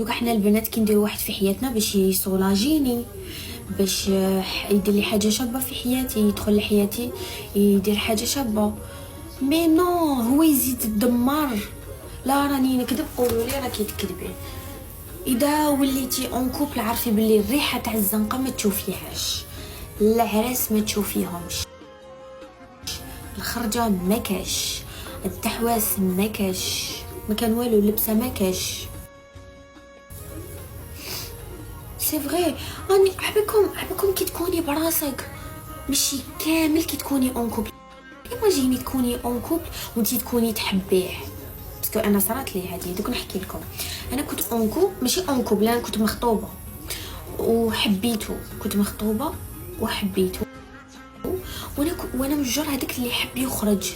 دوكا حنا البنات كنديروا واحد في حياتنا باش يسولاجيني، باش يدير لي حاجه شابه في حياتي، يدخل لحياتي يدير حاجه شابه. مي نو، هو يزيد الدمار. لا راني نكذب، قولوا لي راكي تكذبي. اذا وليتي اون كوبل عارفي باللي الريحه تاع الزنقه ما تشوفيهاش، العراس ما تشوفيهمش، الخرجه ما كاش، التحواس ما كاش، ما كان والو، اللبسه ما كاش. سي فري، راني حبكم كي تكوني براسك، ماشي كامل كي تكوني اون كوبل. ايماجيني تكوني اون كوبل وانتي تكوني تحبيه، باسكو انا صرات لي هذه. دوك نحكي لكم، انا كنت اون كوبل، ماشي اون كوبل، انا كنت مخطوبه وحبيته، كنت مخطوبه وحبيته، وانا مجر هذاك اللي يحب يخرج،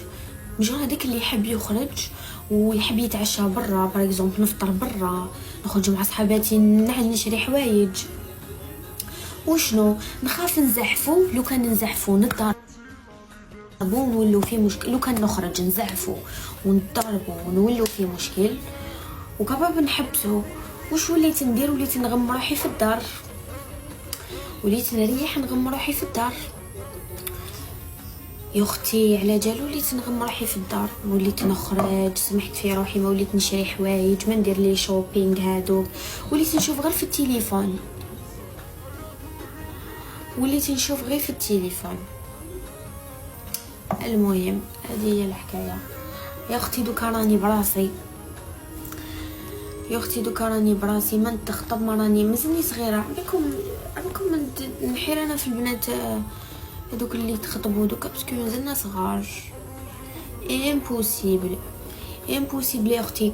مجر هذاك اللي يحب يخرج ويحب يتعشى برا، باغ اكزومبل نفطر برا، نخرج مع صحاباتي، نشري حوايج. وشنو نخاف نزحفو، لو كان نزحفو نضربو ونولو في مشكل، لو كان نخرج نزحفو ونضربو ونولو في مشكل، وكباب نحبسو. واش وليت ندير؟ وليت نغم روحي في الدار، وليت نريح نغم روحي في الدار. يا اختي على جال وليت نغم روحي في الدار، وليت نخرج، سمحت في روحي، ما وليت نشري حوايج، ما ندير لي شوبينغ هادوك، وليت نشوف غير في التليفون، وليت نشوف غير في التليفون. المهم هذه هي الحكايه يا اختي. دوكا راني براسي، يا اختي دوكا راني براسي، ما نتخطب، ما راني مازلني صغيره. عمكم نحير انا في البنات هذوك اللي تخطبوا دوكا، باسكو مازلنا صغار. امبوسيبل يا اختي.